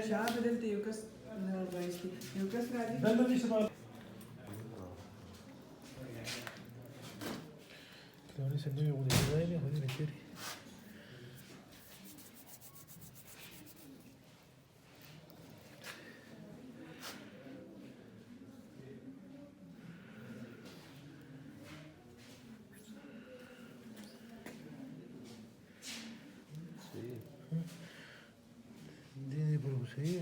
شعب دلته یو کس راځي یو کس راځي دلته دې سبا ثاني سنوي ودي زاينه هذه نشري دي بروسيه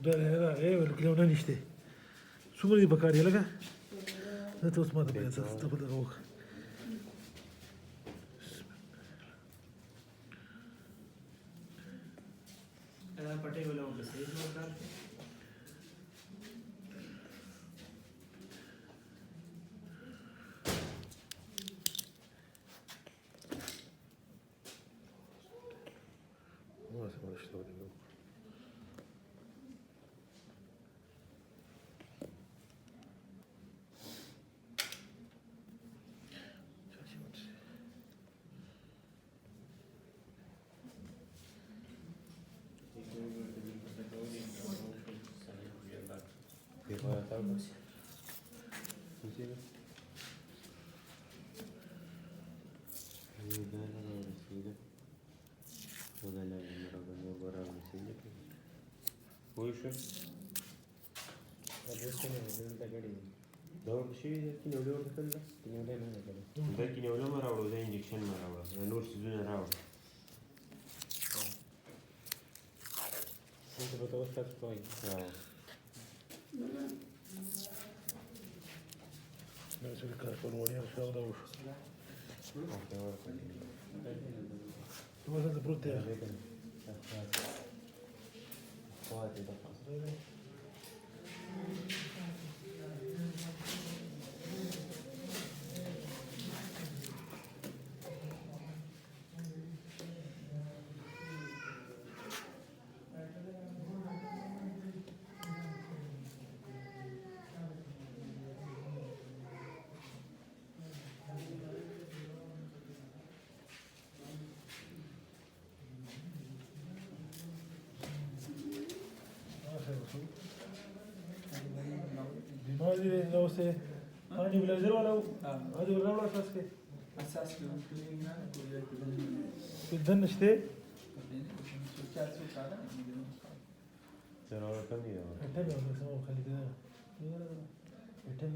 دا ايه ولا كلام نشته شو بدي بكاري لك لا توس ما تبي تاخذ روك انا پټي ولا بس هیڅ وکړ ما سمعت شلون دا کینولو ما راوړو دا انجکشن ما راوړو دا نور سیزونه راوړو انت بتوسط شوي لا شو كان فلواني ان شاء الله وش هذا بروتين هذه لو سه هذه بلازر ولا هذه ولا اساس كده اساس كلنا بدنا نشتي ترى كم هي انت ما اسمه خلي كده يتم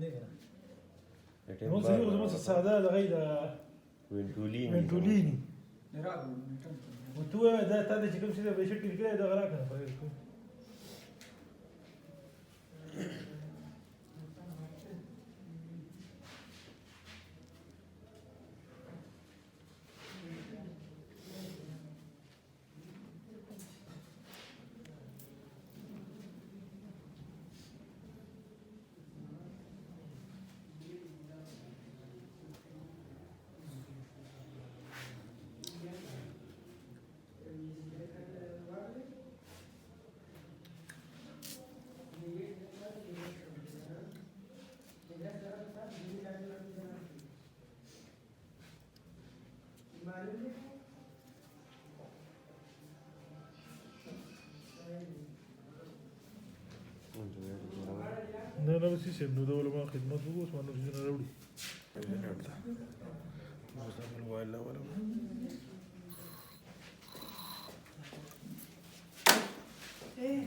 ده كده مو زي وزي السعداء لغايه وينتوليني نراقب وتو ده هذا شكل كده بشكل كده ده غراك لا بس يسيب نو دولة ما خدمات بقوس ما نرجع نراودي بس أقول ولا ولا ايه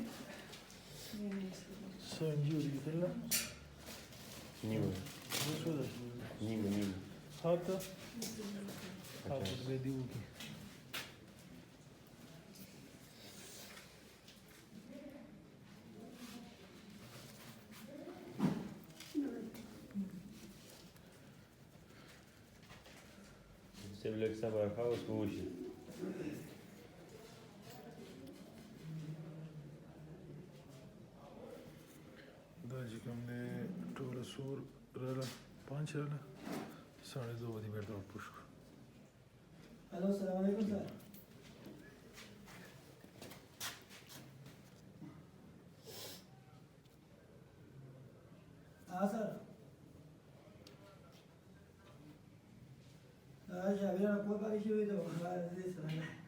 سانجوري كلها نيمة بس ولا نيمة هاتا هاتا بديوكي سيب لك سبع خاوس بوشي دا چې کوم دی ټوله سور راله 5 راله 2.5 بجې بیرته ورپوش کړو. الو السلام علیکم سر हाँ सर چې بیا په پاره شوی دا دې سره